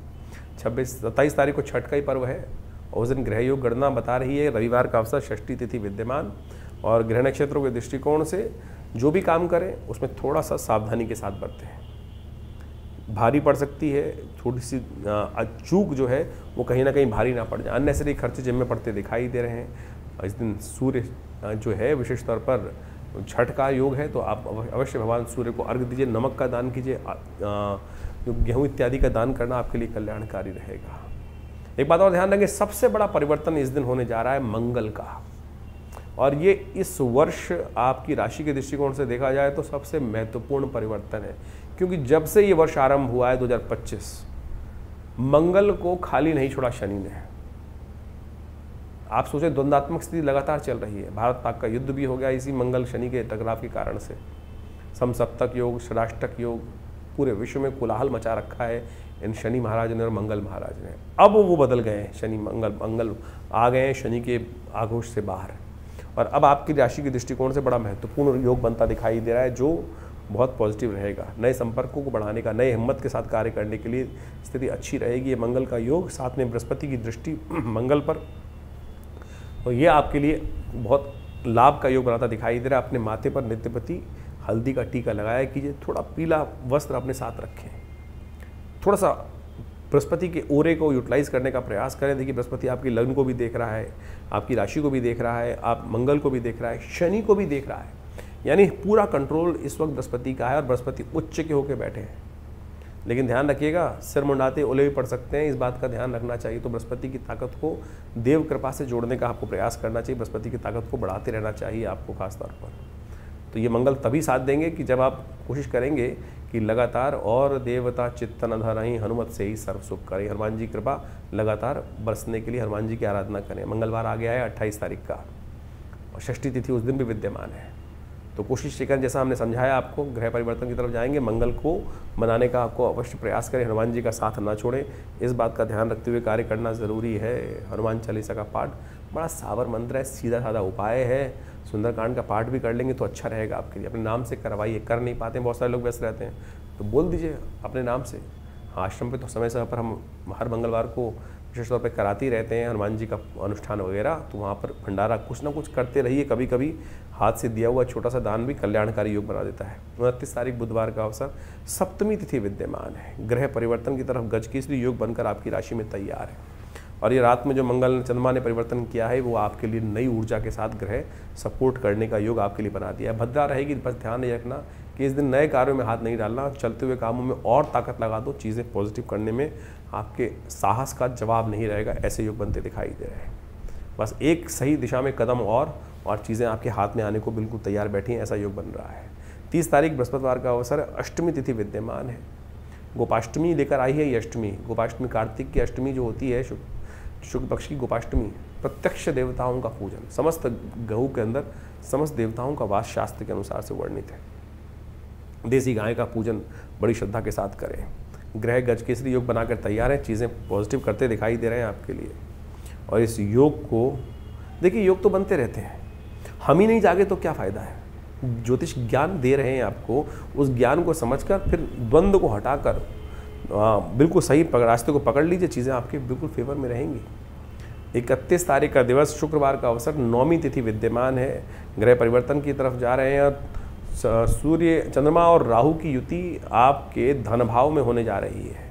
27 तारीख को छठ का ही पर्व है, और उस दिन ग्रह योग गणना बता रही है, रविवार का अवसर, षष्ठी तिथि विद्यमान, और ग्रह नक्षत्रों के दृष्टिकोण से जो भी काम करें उसमें थोड़ा सा सावधानी के साथ बरतें, भारी पड़ सकती है, छोटी सी चूक जो है वो कहीं ना कहीं भारी ना पड़ जाए, अननेसेसरी खर्चे जिम में पड़ते दिखाई दे रहे हैं। इस दिन सूर्य जो है विशेष तौर पर छठ का योग है, तो आप अवश्य भगवान सूर्य को अर्घ्य दीजिए, नमक का दान कीजिए, जो गेहूँ इत्यादि का दान करना आपके लिए कल्याणकारी रहेगा। एक बात और ध्यान रखें, सबसे बड़ा परिवर्तन इस दिन होने जा रहा है मंगल का, और ये इस वर्ष आपकी राशि के दृष्टिकोण से देखा जाए तो सबसे महत्वपूर्ण परिवर्तन है, क्योंकि जब से ये वर्ष आरंभ हुआ है 2025, मंगल को खाली नहीं छोड़ा शनि ने। आप सोचें, द्वंद्वात्मक स्थिति लगातार चल रही है, भारत पाक का युद्ध भी हो गया इसी मंगल शनि के टकराव के कारण से, समसप्तक योग, षडाष्टक योग, पूरे विश्व में कोलाहल मचा रखा है इन शनि महाराज ने और मंगल महाराज ने। अब वो बदल गए हैं, शनि मंगल आ गए हैं शनि के आगोश से बाहर, और अब आपकी राशि के दृष्टिकोण से बड़ा महत्वपूर्ण योग बनता दिखाई दे रहा है, जो बहुत पॉजिटिव रहेगा। नए संपर्कों को बढ़ाने का, नए हिम्मत के साथ कार्य करने के लिए स्थिति अच्छी रहेगी। ये मंगल का योग, साथ में बृहस्पति की दृष्टि मंगल पर, और ये आपके लिए बहुत लाभ का योग बनाता दिखाई दे रहा है। अपने माथे पर नित्यपति हल्दी का टीका लगाया कीजिए, थोड़ा पीला वस्त्र अपने साथ रखें, थोड़ा सा बृहस्पति के ओरे को यूटिलाइज करने का प्रयास करें। देखिए, बृहस्पति आपकी लग्न को भी देख रहा है, आपकी राशि को भी देख रहा है, आप मंगल को भी देख रहा है, शनि को भी देख रहा है, यानी पूरा कंट्रोल इस वक्त बृहस्पति का है, और बृहस्पति उच्च के होकर बैठे हैं। लेकिन ध्यान रखिएगा, सिर मुंडाते ओले भी पड़ सकते हैं, इस बात का ध्यान रखना चाहिए। तो बृहस्पति की ताकत को देव कृपा से जोड़ने का आपको प्रयास करना चाहिए, बृहस्पति की ताकत को बढ़ाते रहना चाहिए आपको खासतौर पर। तो ये मंगल तभी साथ देंगे कि जब आप कोशिश करेंगे कि लगातार और देवता चित्तन धरहि हनुमत से ही सर्व सुख करें। हनुमान जी कृपा लगातार बरसने के लिए हनुमान जी की आराधना करें। मंगलवार आ गया है 28 तारीख का, और षष्ठी तिथि उस दिन भी विद्यमान है, तो कोशिश करें, जैसा हमने समझाया आपको, ग्रह परिवर्तन की तरफ जाएंगे, मंगल को मनाने का आपको अवश्य प्रयास करें, हनुमान जी का साथ ना छोड़ें, इस बात का ध्यान रखते हुए कार्य करना ज़रूरी है। हनुमान चालीसा का पाठ बड़ा सावर मंत्र है, सीधा साधा उपाय है, सुंदरकांड का पाठ भी कर लेंगे तो अच्छा रहेगा आपके लिए। अपने नाम से करवाइए, कर नहीं पाते हैं, बहुत सारे लोग व्यस्त रहते हैं, तो बोल दीजिए अपने नाम से। आश्रम पे तो समय समय पर हम हर मंगलवार को विशेष तौर पे कराते ही रहते हैं हनुमान जी का अनुष्ठान वगैरह, तो वहाँ पर भंडारा कुछ ना कुछ करते रहिए। कभी कभी हाथ से दिया हुआ छोटा सा दान भी कल्याणकारी योग बना देता है। 29 तारीख बुधवार का अवसर, सप्तमी तिथि विद्यमान है, ग्रह परिवर्तन की तरफ गजकेसरी योग बनकर आपकी राशि में तैयार है, और ये रात में जो मंगल चंद्रमा ने परिवर्तन किया है वो आपके लिए नई ऊर्जा के साथ ग्रह सपोर्ट करने का योग आपके लिए बना दिया है। भद्रा रहेगी, बस ध्यान नहीं रखना कि इस दिन नए कार्यों में हाथ नहीं डालना, चलते हुए कामों में और ताकत लगा दो, चीज़ें पॉजिटिव करने में आपके साहस का जवाब नहीं रहेगा, ऐसे योग बनते दिखाई दे रहे हैं। बस एक सही दिशा में कदम और चीज़ें आपके हाथ में आने को बिल्कुल तैयार बैठी हैं, ऐसा योग बन रहा है। 30 तारीख बृहस्पतिवार का अवसर, अष्टमी तिथि विद्यमान है, गोपाष्टमी लेकर आई है ये अष्टमी। गोपाष्टमी कार्तिक की अष्टमी जो होती है, शुक्ल पक्ष की गोपाष्टमी, प्रत्यक्ष देवताओं का पूजन, समस्त गहू के अंदर समस्त देवताओं का वास शास्त्र के अनुसार से वर्णित है। देसी गाय का पूजन बड़ी श्रद्धा के साथ करें। ग्रह गज केसरी योग बनाकर तैयार हैं, चीज़ें पॉजिटिव करते दिखाई दे रहे हैं आपके लिए। और इस योग को देखिए, योग तो बनते रहते हैं, हम ही नहीं जागे तो क्या फ़ायदा है। ज्योतिष ज्ञान दे रहे हैं आपको, उस ज्ञान को समझकर फिर द्वंद्व को हटाकर बिल्कुल सही रास्ते को पकड़ लीजिए, चीज़ें आपके बिल्कुल फेवर में रहेंगी। 31 तारीख का दिवस शुक्रवार का अवसर, 9वीं तिथि विद्यमान है, ग्रह परिवर्तन की तरफ जा रहे हैं और सूर्य चंद्रमा और राहु की युति आपके धन भाव में होने जा रही है,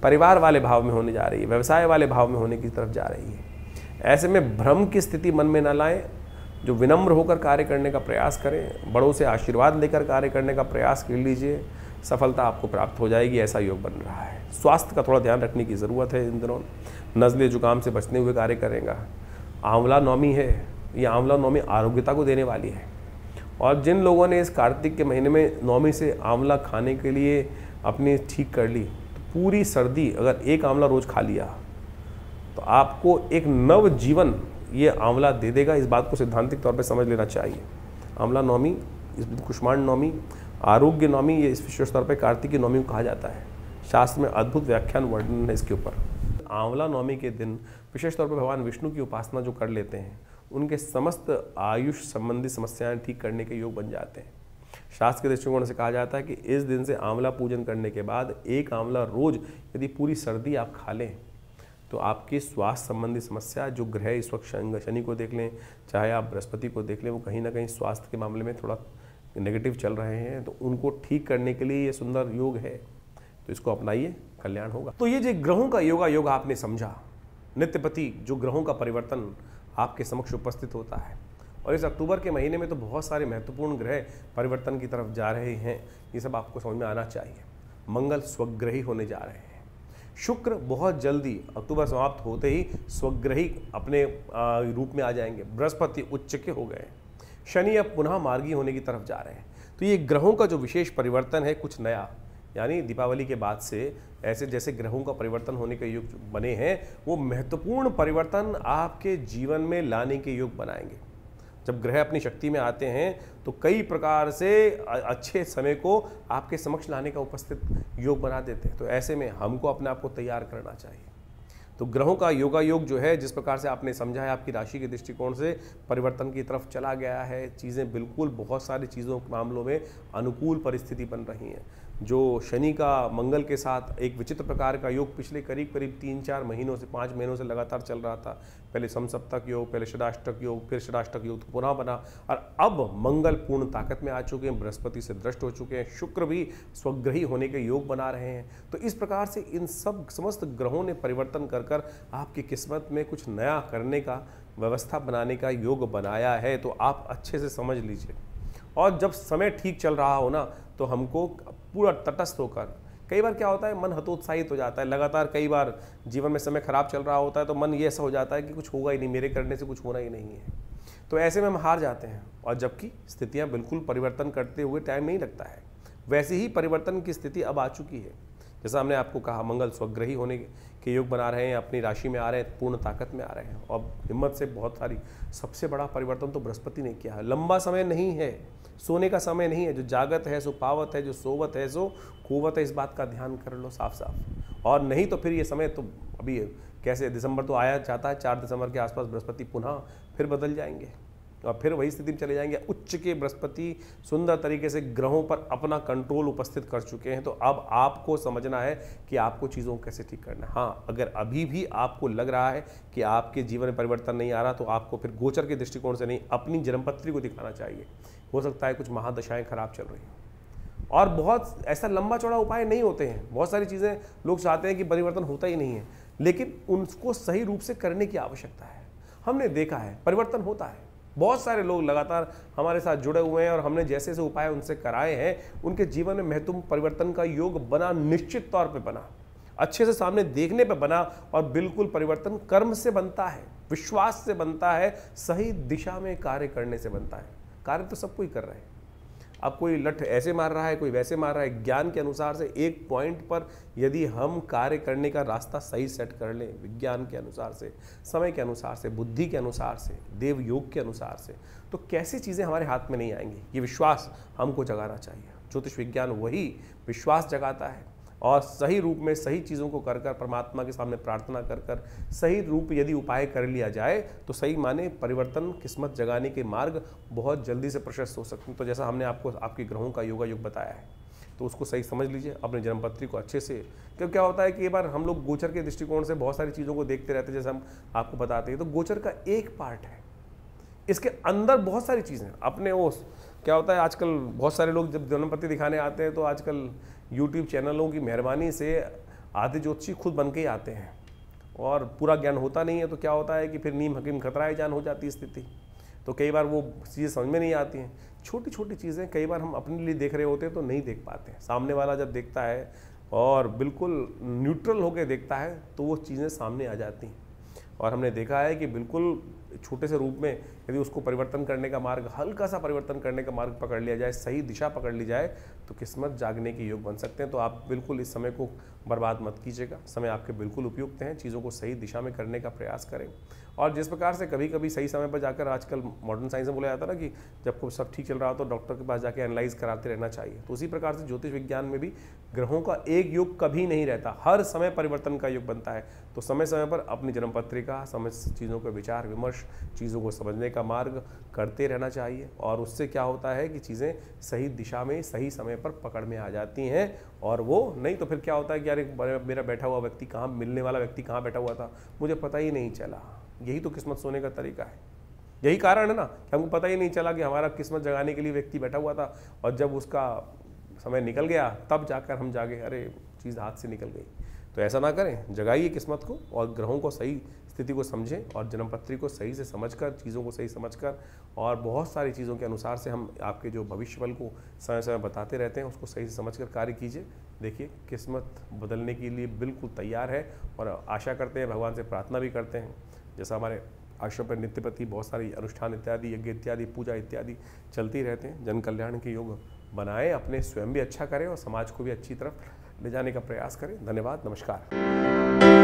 परिवार वाले भाव में होने जा रही है, व्यवसाय वाले भाव में होने की तरफ जा रही है। ऐसे में भ्रम की स्थिति मन में न लाएं, जो विनम्र होकर कार्य करने का प्रयास करें, बड़ों से आशीर्वाद लेकर कार्य करने का प्रयास कर लीजिए, सफलता आपको प्राप्त हो जाएगी, ऐसा योग बन रहा है। स्वास्थ्य का थोड़ा ध्यान रखने की ज़रूरत है इन दिनों, नज़ले जुकाम से बचने हुए कार्य करेगा। आंवला नौमी है, ये आंवला नौमी आरोग्यता को देने वाली है, और जिन लोगों ने इस कार्तिक के महीने में नौमी से आंवला खाने के लिए अपनी ठीक कर ली, तो पूरी सर्दी अगर एक आंवला रोज़ खा लिया तो आपको एक नव जीवन ये आंवला दे देगा। इस बात को सैद्धांतिक तौर पे समझ लेना चाहिए। आंवला नौमी, इस कुष्मांड नौमी, आरोग्य नौमी, ये इस विशेष तौर पे कार्तिकी नौमी को कहा जाता है। शास्त्र में अद्भुत व्याख्यान वर्णन है इसके ऊपर। आंवला नौमी के दिन विशेष तौर पर भगवान विष्णु की उपासना जो कर लेते हैं, उनके समस्त आयुष संबंधी समस्याएं ठीक करने के योग बन जाते हैं। शास्त्र के दृष्टिकोण से कहा जाता है कि इस दिन से आंवला पूजन करने के बाद एक आंवला रोज यदि पूरी सर्दी आप खा लें तो आपकी स्वास्थ्य संबंधी समस्या, जो ग्रह इस वक्त शनि को देख लें, चाहे आप बृहस्पति को देख लें, वो कहीं ना कहीं स्वास्थ्य के मामले में थोड़ा नेगेटिव चल रहे हैं, तो उनको ठीक करने के लिए ये सुंदर योग है, तो इसको अपनाइए, कल्याण होगा। तो ये जो ग्रहों का योग आपने समझा, नित्यपति जो ग्रहों का परिवर्तन आपके समक्ष उपस्थित होता है, और इस अक्टूबर के महीने में तो बहुत सारे महत्वपूर्ण ग्रह परिवर्तन की तरफ जा रहे हैं, ये सब आपको समझ में आना चाहिए। मंगल स्वग्रही होने जा रहे हैं, शुक्र बहुत जल्दी अक्टूबर समाप्त होते ही स्वग्रही अपने रूप में आ जाएंगे, बृहस्पति उच्च के हो गए, शनि अब पुनः मार्गी होने की तरफ जा रहे हैं। तो ये ग्रहों का जो विशेष परिवर्तन है, कुछ नया, यानी दीपावली के बाद से ऐसे जैसे ग्रहों का परिवर्तन होने के योग बने हैं, वो महत्वपूर्ण परिवर्तन आपके जीवन में लाने के योग बनाएंगे। जब ग्रह अपनी शक्ति में आते हैं तो कई प्रकार से अच्छे समय को आपके समक्ष लाने का उपस्थित योग बना देते हैं। तो ऐसे में हमको अपने आप को तैयार करना चाहिए। तो ग्रहों का योग जो है, जिस प्रकार से आपने समझा है, आपकी राशि के दृष्टिकोण से परिवर्तन की तरफ चला गया है। चीज़ें बिल्कुल बहुत सारी चीज़ों के मामलों में अनुकूल परिस्थिति बन रही हैं। जो शनि का मंगल के साथ एक विचित्र प्रकार का योग पिछले करीब 3-4 महीनों से 5 महीनों से लगातार चल रहा था। पहले समसप्तक योग, पहले षडाष्टक योग, फिर षडाष्टक योग पुनः बना, और अब मंगल पूर्ण ताकत में आ चुके हैं, बृहस्पति से दृष्ट हो चुके हैं, शुक्र भी स्वग्रही होने के योग बना रहे हैं। तो इस प्रकार से इन सब समस्त ग्रहों ने परिवर्तन कर आपकी किस्मत में कुछ नया करने का, व्यवस्था बनाने का योग बनाया है। तो आप अच्छे से समझ लीजिए, और जब समय ठीक चल रहा हो ना, तो हमको पूरा तटस्थ होकर, कई बार क्या होता है, मन हतोत्साहित हो जाता है, लगातार कई बार जीवन में समय खराब चल रहा होता है तो मन ये ऐसा हो जाता है कि कुछ होगा ही नहीं, मेरे करने से कुछ होना ही नहीं है। तो ऐसे में हम हार जाते हैं, और जबकि स्थितियां बिल्कुल परिवर्तन करते हुए टाइम नहीं लगता है। वैसे ही परिवर्तन की स्थिति अब आ चुकी है। जैसा हमने आपको कहा, मंगल स्वग्रही होने के योग बना रहे हैं, अपनी राशि में आ रहे हैं, पूर्ण ताकत में आ रहे हैं, और हिम्मत से बहुत सारी, सबसे बड़ा परिवर्तन तो बृहस्पति ने किया है। लंबा समय नहीं है, सोने का समय नहीं है। जो जागत है सो पावत है, जो सोवत है सो कुवत है। इस बात का ध्यान कर लो साफ साफ। और नहीं तो फिर ये समय तो अभी कैसे, दिसंबर तो आया जाता है, 4 दिसंबर के आसपास बृहस्पति पुनः फिर बदल जाएंगे, और फिर वही स्थिति में चले जाएंगे। उच्च के बृहस्पति सुंदर तरीके से ग्रहों पर अपना कंट्रोल उपस्थित कर चुके हैं। तो अब आपको समझना है कि आपको चीज़ों को कैसे ठीक करना है। हाँ, अगर अभी भी आपको लग रहा है कि आपके जीवन में परिवर्तन नहीं आ रहा, तो आपको फिर गोचर के दृष्टिकोण से नहीं, अपनी जन्मपत्री को दिखाना चाहिए। हो सकता है कुछ महादशाएं खराब चल रही हैं, और बहुत ऐसा लंबा चौड़ा उपाय नहीं होते हैं। बहुत सारी चीज़ें लोग चाहते हैं कि परिवर्तन होता ही नहीं है, लेकिन उनको सही रूप से करने की आवश्यकता है। हमने देखा है परिवर्तन होता है। बहुत सारे लोग लगातार हमारे साथ जुड़े हुए हैं, और हमने जैसे जैसे उपाय उनसे कराए हैं, उनके जीवन में महत्वपूर्ण परिवर्तन का योग बना, निश्चित तौर पे बना, अच्छे से सामने देखने पे बना। और बिल्कुल परिवर्तन कर्म से बनता है, विश्वास से बनता है, सही दिशा में कार्य करने से बनता है। कार्य तो सब कोई कर रहे हैं। अब कोई लठ ऐसे मार रहा है, कोई वैसे मार रहा है, ज्ञान के अनुसार से एक पॉइंट पर यदि हम कार्य करने का रास्ता सही सेट कर लें, विज्ञान के अनुसार से, समय के अनुसार से, बुद्धि के अनुसार से, देव योग के अनुसार से, तो कैसी चीज़ें हमारे हाथ में नहीं आएंगी। ये विश्वास हमको जगाना चाहिए। ज्योतिष विज्ञान वही विश्वास जगाता है और सही रूप में सही चीज़ों को कर कर परमात्मा के सामने प्रार्थना कर कर सही रूप यदि उपाय कर लिया जाए तो सही माने परिवर्तन, किस्मत जगाने के मार्ग बहुत जल्दी से प्रशस्त हो सकते हैं। तो जैसा हमने आपको आपके ग्रहों का योगा योग बताया है, तो उसको सही समझ लीजिए, अपने जन्मपत्री को अच्छे से, क्योंकि क्या होता है कि एक बार हम लोग गोचर के दृष्टिकोण से बहुत सारी चीज़ों को देखते रहते हैं, जैसे हम आपको बताते हैं, तो गोचर का एक पार्ट है, इसके अंदर बहुत सारी चीज़ें अपने ओस। क्या होता है आजकल बहुत सारे लोग जब जन्मपत्री दिखाने आते हैं तो आजकल यूट्यूब चैनलों की मेहरबानी से आधे ज्योतिषी खुद बन के ही आते हैं और पूरा ज्ञान होता नहीं है, तो क्या होता है कि फिर नीम हकीम खतराए जान हो जाती है स्थिति। तो कई बार वो चीज़ें समझ में नहीं आती हैं, छोटी छोटी चीज़ें कई बार हम अपने लिए देख रहे होते हैं तो नहीं देख पाते हैं। सामने वाला जब देखता है और बिल्कुल न्यूट्रल होकर देखता है तो वो चीज़ें सामने आ जाती हैं। और हमने देखा है कि बिल्कुल छोटे से रूप में यदि उसको परिवर्तन करने का मार्ग, हल्का सा परिवर्तन करने का मार्ग पकड़ लिया जाए, सही दिशा पकड़ ली जाए, तो किस्मत जागने के योग बन सकते हैं। तो आप बिल्कुल इस समय को बर्बाद मत कीजिएगा, समय आपके बिल्कुल उपयुक्त हैं, चीज़ों को सही दिशा में करने का प्रयास करें। और जिस प्रकार से कभी कभी सही समय पर जाकर, आजकल मॉडर्न साइंस में बोला जाता है ना कि जब को सब ठीक चल रहा हो तो डॉक्टर के पास जाकर एनालाइज कराते रहना चाहिए, तो उसी प्रकार से ज्योतिष विज्ञान में भी ग्रहों का एक योग कभी नहीं रहता, हर समय परिवर्तन का योग बनता है। तो समय समय पर अपनी जन्मपत्रिका, समय चीज़ों का विचार विमर्श, चीज़ों को समझने का मार्ग करते रहना चाहिए, और उससे क्या होता है कि चीज़ें सही दिशा में सही समय पर पकड़ में आ जाती हैं। और वो नहीं तो फिर क्या होता है कि यार मेरा बैठा हुआ व्यक्ति कहाँ, मिलने वाला व्यक्ति कहाँ बैठा हुआ था, मुझे पता ही नहीं चला। यही तो किस्मत सोने का तरीका है, यही कारण है ना कि हमको पता ही नहीं चला कि हमारा किस्मत जगाने के लिए व्यक्ति बैठा हुआ था, और जब उसका समय निकल गया तब जाकर हम जागे, अरे चीज़ हाथ से निकल गई। तो ऐसा ना करें, जगाइए किस्मत को और ग्रहों को सही स्थिति को समझें और जन्मपत्री को सही से समझकर, चीज़ों को सही समझकर, और बहुत सारी चीज़ों के अनुसार से हम आपके जो भविष्य बल को समय समय बताते रहते हैं, उसको सही से समझकर कार्य कीजिए। देखिए किस्मत बदलने के लिए बिल्कुल तैयार है, और आशा करते हैं, भगवान से प्रार्थना भी करते हैं, जैसा हमारे आश्रम पर नित्य प्रति बहुत सारी अनुष्ठान इत्यादि, यज्ञ इत्यादि, पूजा इत्यादि चलती रहते हैं। जन कल्याण के योग बनाएं, अपने स्वयं भी अच्छा करें और समाज को भी अच्छी तरफ ले जाने का प्रयास करें। धन्यवाद, नमस्कार।